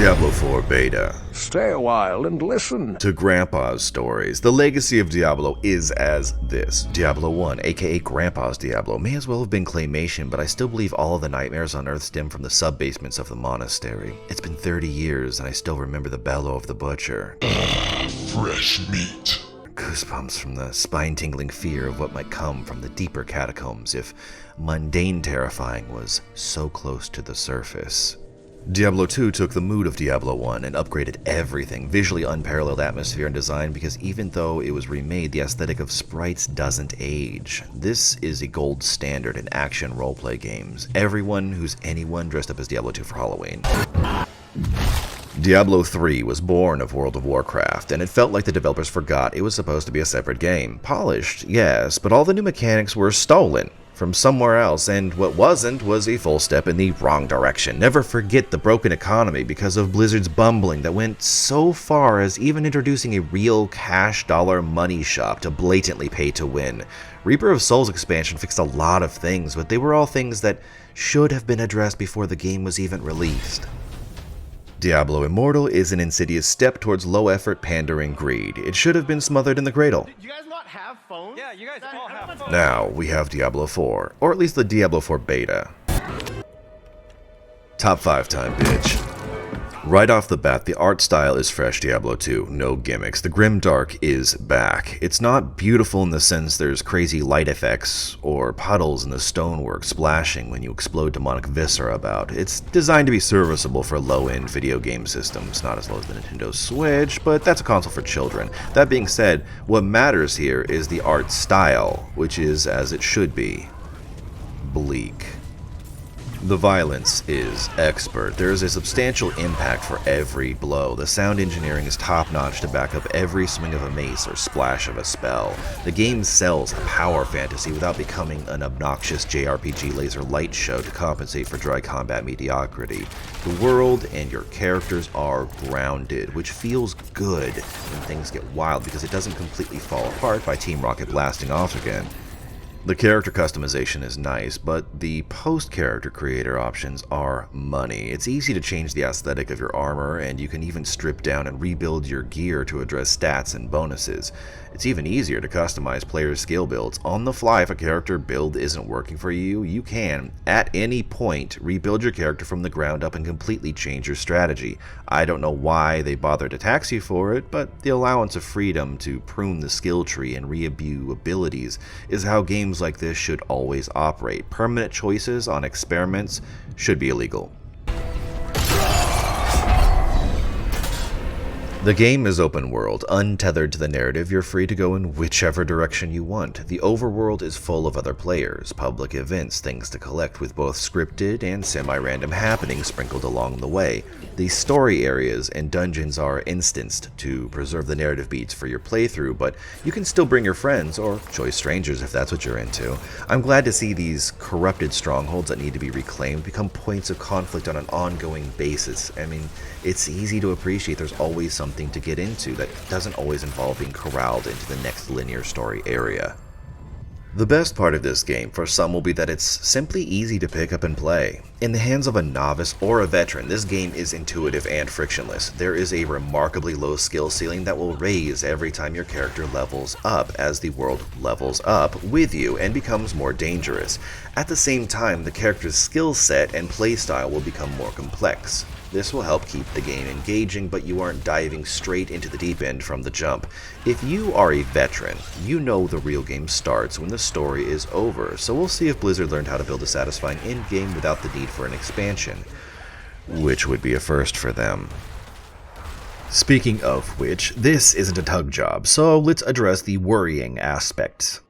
Diablo IV Beta. Stay a while and listen to Grandpa's stories. The legacy of Diablo is as this. Diablo 1, aka Grandpa's Diablo, may as well have been claymation, but I still believe all of the nightmares on Earth stem from the sub-basements of the monastery. It's been 30 years and I still remember the bellow of the butcher. Fresh meat. Goosebumps from the spine-tingling fear of what might come from the deeper catacombs if mundane terrifying was so close to the surface. Diablo 2 took the mood of Diablo 1 and upgraded everything, visually unparalleled atmosphere and design, because even though it was remade, the aesthetic of sprites doesn't age. This is a gold standard in action roleplay games. Everyone who's anyone dressed up as Diablo 2 for Halloween. Diablo 3 was born of World of Warcraft, and it felt like the developers forgot it was supposed to be a separate game. Polished, yes, but all the new mechanics were stolen from somewhere else, and what wasn't was a full step in the wrong direction. Never forget the broken economy because of Blizzard's bumbling that went so far as even introducing a real cash dollar money shop to blatantly pay to win. Reaper of Souls expansion fixed a lot of things, but they were all things that should have been addressed before the game was even released. Diablo Immortal is an insidious step towards low-effort pandering greed. It should have been smothered in the cradle. Did you guys not have phones? Yeah, you guys all have phones. Now we have Diablo 4, or at least the Diablo 4 Beta. Top 5 time, bitch. Right off the bat, the art style is fresh Diablo 2, no gimmicks. The grimdark is back. It's not beautiful in the sense there's crazy light effects or puddles in the stonework splashing when you explode demonic viscera about. It's designed to be serviceable for low-end video game systems, not as low as the Nintendo Switch, but that's a console for children. That being said, what matters here is the art style, which is as it should be. Bleak. The violence is expert. There is a substantial impact for every blow. The sound engineering is top-notch to back up every swing of a mace or splash of a spell. The game sells power fantasy without becoming an obnoxious JRPG laser light show to compensate for dry combat mediocrity. The world and your characters are grounded, which feels good when things get wild because it doesn't completely fall apart by Team Rocket blasting off again. The character customization is nice, but the post-character creator options are money. It's easy to change the aesthetic of your armor, and you can even strip down and rebuild your gear to address stats and bonuses. It's even easier to customize players' skill builds. On the fly, if a character build isn't working for you, you can, at any point, rebuild your character from the ground up and completely change your strategy. I don't know why they bother to tax you for it, but the allowance of freedom to prune the skill tree and re-imbue abilities is how games like this should always operate. Permanent choices on experiments should be illegal. The game is open world, untethered to the narrative. You're free to go in whichever direction you want. The overworld is full of other players, public events, things to collect, with both scripted and semi-random happenings sprinkled along the way. The story areas and dungeons are instanced to preserve the narrative beats for your playthrough, but you can still bring your friends, or choice strangers if that's what you're into. I'm glad to see these corrupted strongholds that need to be reclaimed become points of conflict on an ongoing basis. I mean, it's easy to appreciate there's always something to get into that doesn't always involve being corralled into the next linear story area. The best part of this game for some will be that it's simply easy to pick up and play. In the hands of a novice or a veteran, this game is intuitive and frictionless. There is a remarkably low skill ceiling that will raise every time your character levels up as the world levels up with you and becomes more dangerous. At the same time, the character's skill set and playstyle will become more complex. This will help keep the game engaging, but you aren't diving straight into the deep end from the jump. If you are a veteran, you know the real game starts when the story is over, so we'll see if Blizzard learned how to build a satisfying endgame without the need for an expansion, which would be a first for them. Speaking of which, this isn't a tug job, so let's address the worrying aspects.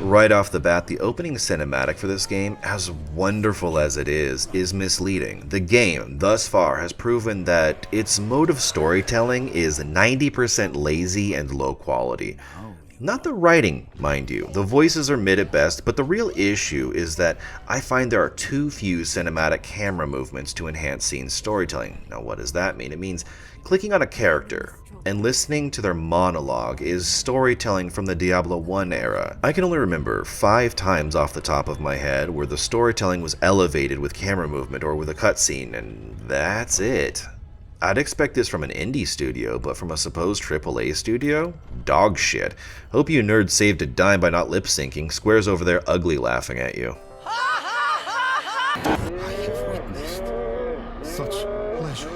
Right off the bat, the opening cinematic for this game, as wonderful as it is misleading. The game, thus far, has proven that its mode of storytelling is 90% lazy and low quality. Not the writing, mind you. The voices are mid at best, but the real issue is that I find there are too few cinematic camera movements to enhance scene storytelling. Now what does that mean? It means clicking on a character and listening to their monologue is storytelling from the Diablo 1 era. I can only remember 5 times off the top of my head where the storytelling was elevated with camera movement or with a cutscene, and that's it. I'd expect this from an indie studio, but from a supposed AAA studio? Dog shit. Hope you nerds saved a dime by not lip syncing. Square's over there ugly laughing at you. I have witnessed such pleasure.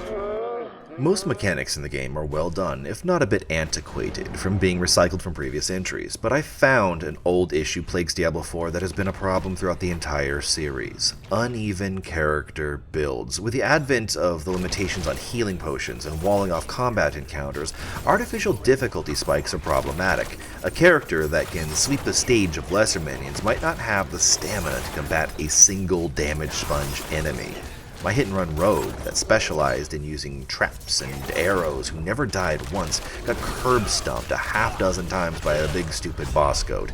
Most mechanics in the game are well done, if not a bit antiquated, from being recycled from previous entries, but I found an old issue plagues Diablo IV that has been a problem throughout the entire series. Uneven character builds. With the advent of the limitations on healing potions and walling off combat encounters, artificial difficulty spikes are problematic. A character that can sweep the stage of lesser minions might not have the stamina to combat a single damage sponge enemy. My hit-and-run rogue that specialized in using traps and arrows who never died once got curb-stomped a half-dozen times by a big stupid boss goat.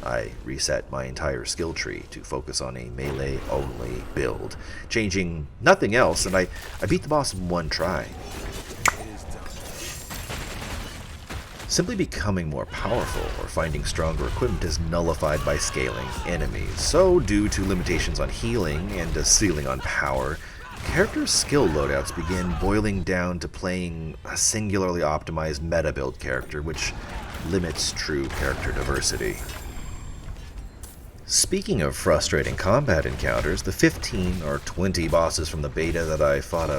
I reset my entire skill tree to focus on a melee-only build, changing nothing else, and I beat the boss in one try. Simply becoming more powerful or finding stronger equipment is nullified by scaling enemies. So, due to limitations on healing and a ceiling on power, character skill loadouts begin boiling down to playing a singularly optimized meta-build character, which limits true character diversity. Speaking of frustrating combat encounters, the 15 or 20 bosses from the beta that I fought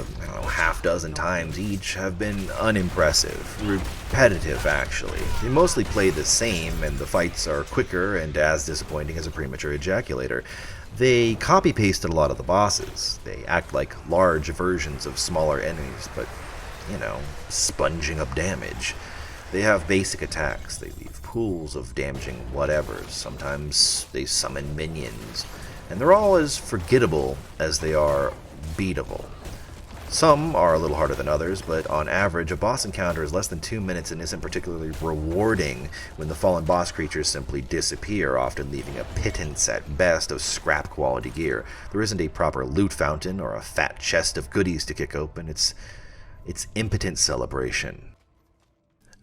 half dozen times each have been unimpressive. Repetitive, actually. They mostly play the same, and the fights are quicker and as disappointing as a premature ejaculator. They copy-pasted a lot of the bosses. They act like large versions of smaller enemies, but, sponging up damage. They have basic attacks. They leave pools of damaging whatevers. Sometimes they summon minions. And they're all as forgettable as they are beatable. Some are a little harder than others, but on average, a boss encounter is less than 2 minutes and isn't particularly rewarding when the fallen boss creatures simply disappear, often leaving a pittance at best of scrap quality gear. There isn't a proper loot fountain or a fat chest of goodies to kick open. It's impotent celebration.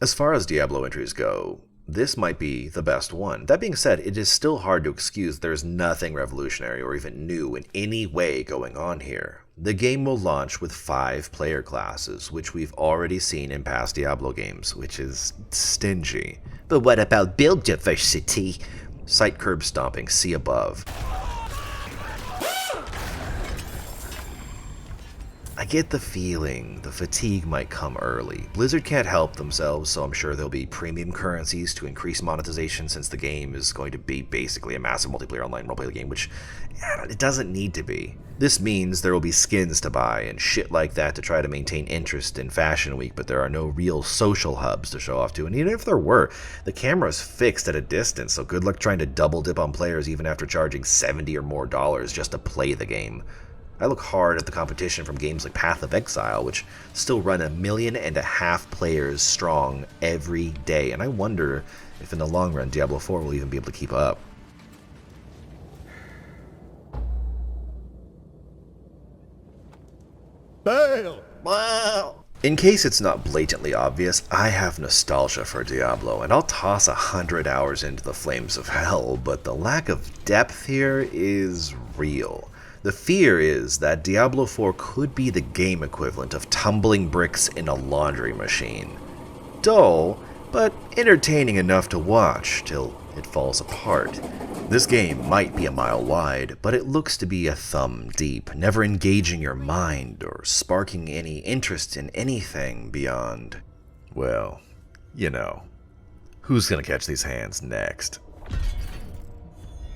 As far as Diablo entries go, this might be the best one. That being said, it is still hard to excuse there's nothing revolutionary or even new in any way going on here. The game will launch with 5 player classes, which we've already seen in past Diablo games, which is stingy. But what about build diversity? Sight curb stomping, see above. I get the feeling the fatigue might come early. Blizzard can't help themselves, so I'm sure there'll be premium currencies to increase monetization since the game is going to be basically a massive multiplayer online roleplay game, which it doesn't need to be. This means there will be skins to buy and shit like that to try to maintain interest in Fashion Week, but there are no real social hubs to show off to, and even if there were, the camera's fixed at a distance, so good luck trying to double dip on players even after charging $70 or more just to play the game. I look hard at the competition from games like Path of Exile, which still run 1.5 million players strong every day, and I wonder if in the long run Diablo IV will even be able to keep up. Fail! Wow! In case it's not blatantly obvious, I have nostalgia for Diablo, and I'll toss 100 hours into the flames of hell, but the lack of depth here is real. The fear is that Diablo IV could be the game equivalent of tumbling bricks in a laundry machine. Dull, but entertaining enough to watch till it falls apart. This game might be a mile wide, but it looks to be a thumb deep, never engaging your mind or sparking any interest in anything beyond, well, who's gonna catch these hands next?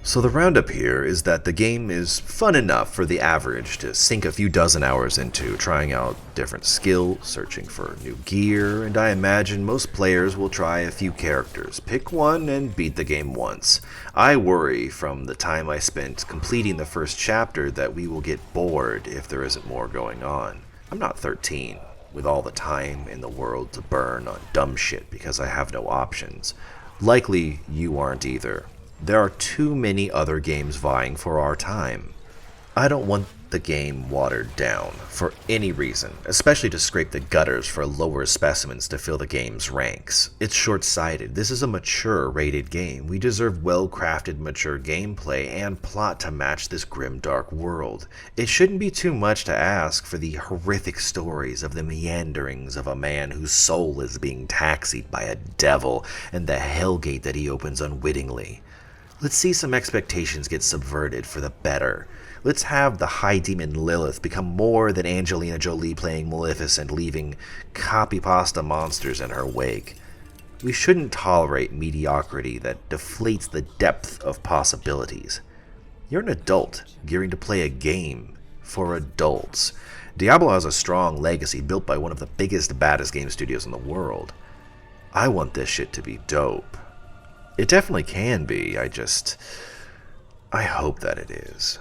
So the roundup here is that the game is fun enough for the average to sink a few dozen hours into, trying out different skills, searching for new gear, and I imagine most players will try a few characters, pick one, and beat the game once. I worry from the time I spent completing the first chapter that we will get bored if there isn't more going on. I'm not 13, with all the time in the world to burn on dumb shit because I have no options. Likely you aren't either. There are too many other games vying for our time. I don't want the game watered down for any reason, especially to scrape the gutters for lower specimens to fill the game's ranks. It's short-sighted. This is a mature rated game. We deserve well-crafted mature gameplay and plot to match this grim dark world. It shouldn't be too much to ask for the horrific stories of the meanderings of a man whose soul is being taxied by a devil and the hellgate that he opens unwittingly. Let's see some expectations get subverted for the better. Let's have the high demon Lilith become more than Angelina Jolie playing Maleficent, leaving copy-pasta monsters in her wake. We shouldn't tolerate mediocrity that deflates the depth of possibilities. You're an adult, gearing to play a game for adults. Diablo has a strong legacy built by one of the biggest, baddest game studios in the world. I want this shit to be dope. It definitely can be, I hope that it is.